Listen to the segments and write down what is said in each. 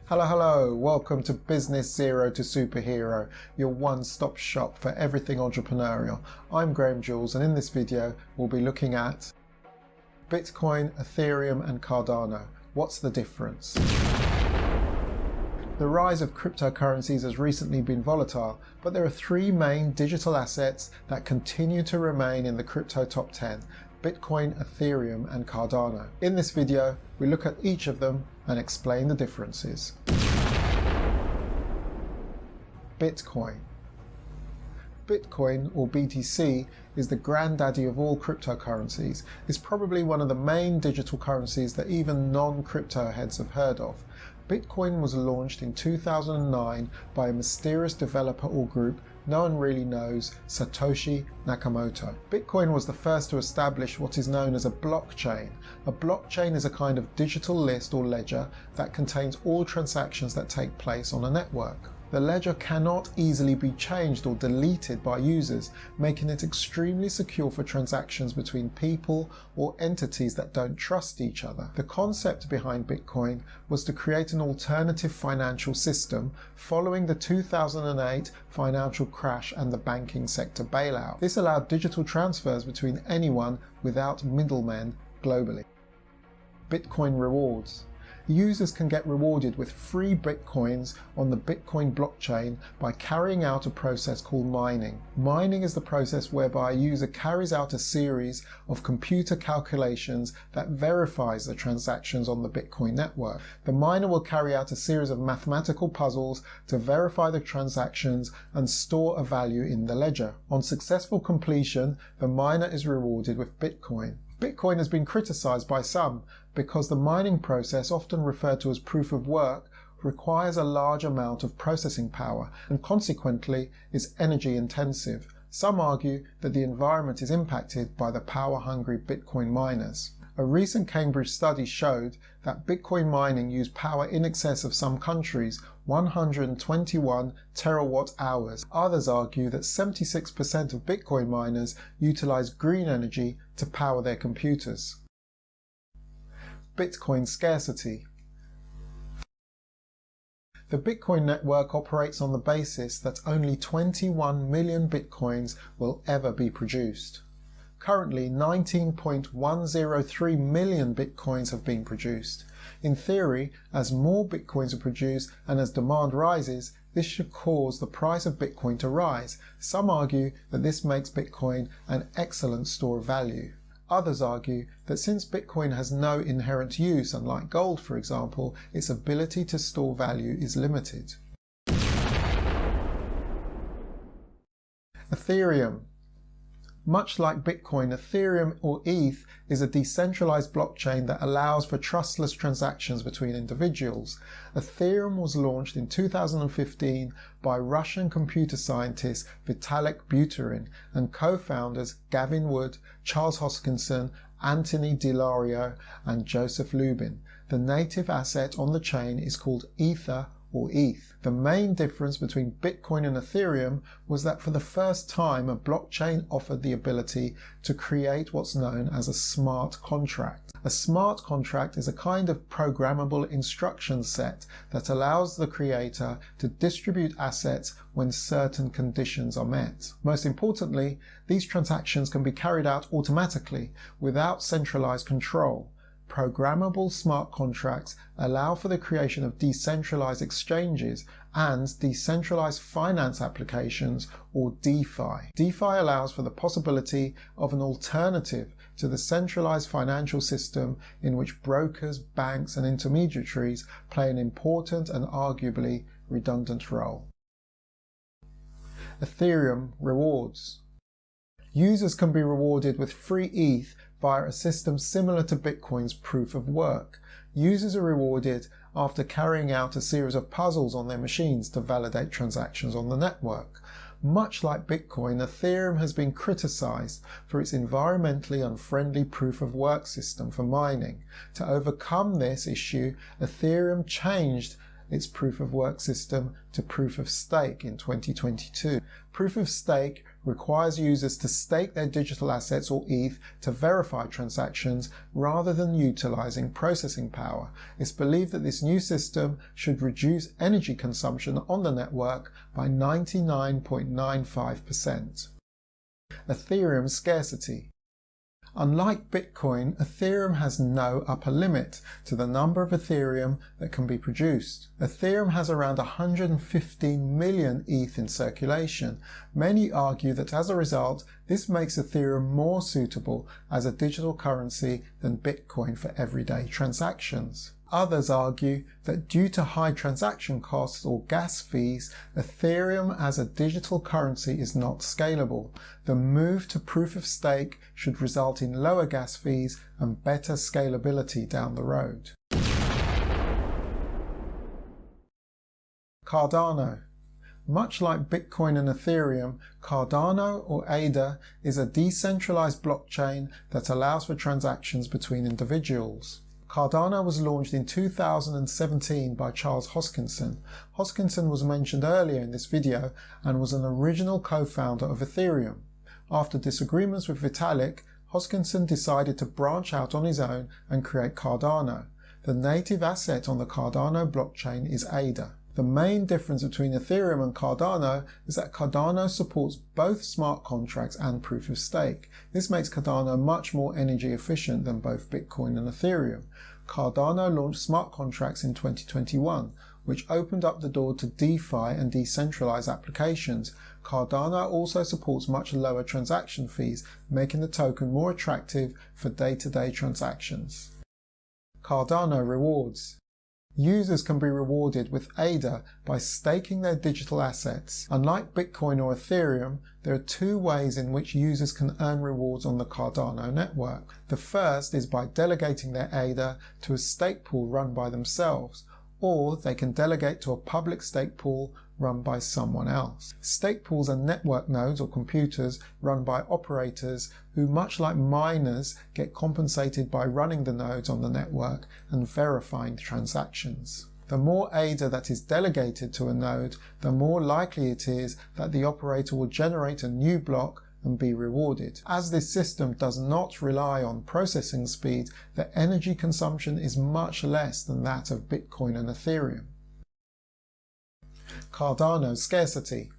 Hello, welcome to Business Zero to Superhero, your one-stop shop for everything entrepreneurial. I'm Graham Jules, and in this video we'll be looking at Bitcoin, Ethereum and Cardano. What's the difference? The rise of cryptocurrencies has recently been volatile, but there are three main digital assets that continue to remain in the crypto top 10. Bitcoin, Ethereum and Cardano. In this video, we look at each of them and explain the differences. Bitcoin. Bitcoin, or BTC, is the granddaddy of all cryptocurrencies. It's probably one of the main digital currencies that even non-crypto heads have heard of. Bitcoin was launched in 2009 by a mysterious developer or group no one really knows, Satoshi Nakamoto. Bitcoin was the first to establish what is known as a blockchain. A blockchain is a kind of digital list or ledger that contains all transactions that take place on a network. The ledger cannot easily be changed or deleted by users, making it extremely secure for transactions between people or entities that don't trust each other. The concept behind Bitcoin was to create an alternative financial system following the 2008 financial crash and the banking sector bailout. This allowed digital transfers between anyone without middlemen globally. Bitcoin rewards. Users can get rewarded with free bitcoins on the Bitcoin blockchain by carrying out a process called mining. Mining is the process whereby a user carries out a series of computer calculations that verifies the transactions on the Bitcoin network. The miner will carry out a series of mathematical puzzles to verify the transactions and store a value in the ledger. On successful completion, the miner is rewarded with Bitcoin. Bitcoin has been criticized by some because the mining process, often referred to as proof of work, requires a large amount of processing power and consequently is energy intensive. Some argue that the environment is impacted by the power-hungry Bitcoin miners. A recent Cambridge study showed that Bitcoin mining used power in excess of some countries, 121 terawatt hours. Others argue that 76% of Bitcoin miners utilize green energy to power their computers. Bitcoin scarcity. The Bitcoin network operates on the basis that only 21 million Bitcoins will ever be produced. Currently, 19.103 million Bitcoins have been produced. In theory, as more Bitcoins are produced and as demand rises, this should cause the price of Bitcoin to rise. Some argue that this makes Bitcoin an excellent store of value. Others argue that since Bitcoin has no inherent use, unlike gold for example, its ability to store value is limited. Ethereum. Much like Bitcoin, Ethereum or ETH is a decentralized blockchain that allows for trustless transactions between individuals. Ethereum was launched in 2015 by Russian computer scientist Vitalik Buterin and co-founders Gavin Wood, Charles Hoskinson, Anthony Dilario and Joseph Lubin. The native asset on the chain is called Ether or ETH. The main difference between Bitcoin and Ethereum was that for the first time a blockchain offered the ability to create what's known as a smart contract. A smart contract is a kind of programmable instruction set that allows the creator to distribute assets when certain conditions are met. Most importantly, these transactions can be carried out automatically without centralized control. Programmable smart contracts allow for the creation of decentralized exchanges and decentralized finance applications, or DeFi. DeFi allows for the possibility of an alternative to the centralized financial system in which brokers, banks and intermediaries play an important and arguably redundant role. Ethereum rewards. Users can be rewarded with free ETH via a system similar to Bitcoin's proof of work. Users are rewarded after carrying out a series of puzzles on their machines to validate transactions on the network. Much like Bitcoin, Ethereum has been criticized for its environmentally unfriendly proof of work system for mining. To overcome this issue, Ethereum changed its proof of work system to proof of stake in 2022. Proof of stake requires users to stake their digital assets or ETH to verify transactions rather than utilizing processing power. It's believed that this new system should reduce energy consumption on the network by 99.95%. Ethereum scarcity. Unlike Bitcoin, Ethereum has no upper limit to the number of Ethereum that can be produced. Ethereum has around 115 million ETH in circulation. Many argue that as a result, this makes Ethereum more suitable as a digital currency than Bitcoin for everyday transactions. Others argue that due to high transaction costs or gas fees, Ethereum as a digital currency is not scalable. The move to proof of stake should result in lower gas fees and better scalability down the road. Cardano. Much like Bitcoin and Ethereum, Cardano or ADA is a decentralized blockchain that allows for transactions between individuals. Cardano was launched in 2017 by Charles Hoskinson. Hoskinson was mentioned earlier in this video and was an original co-founder of Ethereum. After disagreements with Vitalik, Hoskinson decided to branch out on his own and create Cardano. The native asset on the Cardano blockchain is ADA. The main difference between Ethereum and Cardano is that Cardano supports both smart contracts and proof of stake. This makes Cardano much more energy efficient than both Bitcoin and Ethereum. Cardano launched smart contracts in 2021, which opened up the door to DeFi and decentralized applications. Cardano also supports much lower transaction fees, making the token more attractive for day-to-day transactions. Cardano rewards. Users can be rewarded with ADA by staking their digital assets. Unlike Bitcoin or Ethereum, there are two ways in which users can earn rewards on the Cardano network. The first is by delegating their ADA to a stake pool run by themselves, or they can delegate to a public stake pool run by someone else. Stake pools are network nodes or computers run by operators who, much like miners, get compensated by running the nodes on the network and verifying transactions. The more ADA that is delegated to a node, the more likely it is that the operator will generate a new block and be rewarded. As this system does not rely on processing speed, the energy consumption is much less than that of Bitcoin and Ethereum. Cardano scarcity.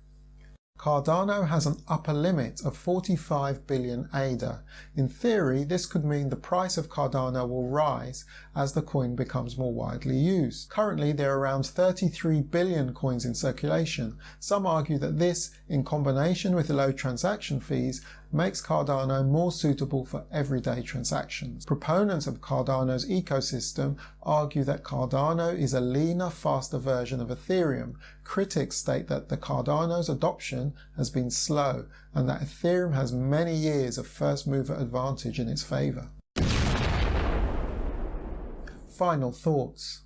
Cardano has an upper limit of 45 billion ADA. In theory, this could mean the price of Cardano will rise as the coin becomes more widely used. Currently, there are around 33 billion coins in circulation. Some argue that this, in combination with the low transaction fees, makes Cardano more suitable for everyday transactions. Proponents of Cardano's ecosystem argue that Cardano is a leaner, faster version of Ethereum. Critics state that the Cardano's adoption has been slow and that Ethereum has many years of first mover advantage in its favor. Final thoughts.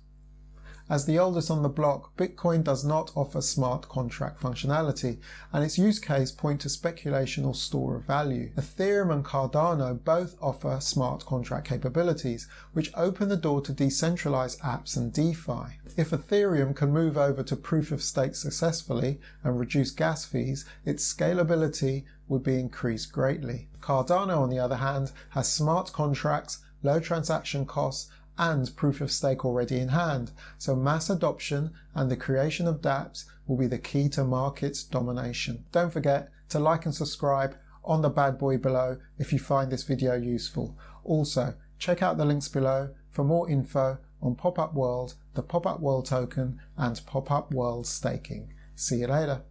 As the oldest on the block, Bitcoin does not offer smart contract functionality, and its use case point to speculation or store of value. Ethereum and Cardano both offer smart contract capabilities, which open the door to decentralized apps and DeFi. If Ethereum can move over to proof of stake successfully and reduce gas fees, its scalability would be increased greatly. Cardano, on the other hand, has smart contracts, low transaction costs, and proof of stake already in hand, so mass adoption and the creation of dApps will be the key to market domination. Don't forget to like and subscribe on the bad boy below if you find this video useful. Also, check out the links below for more info on Pop-Up World, the Pop-Up World token, and Pop-Up World staking. See you later.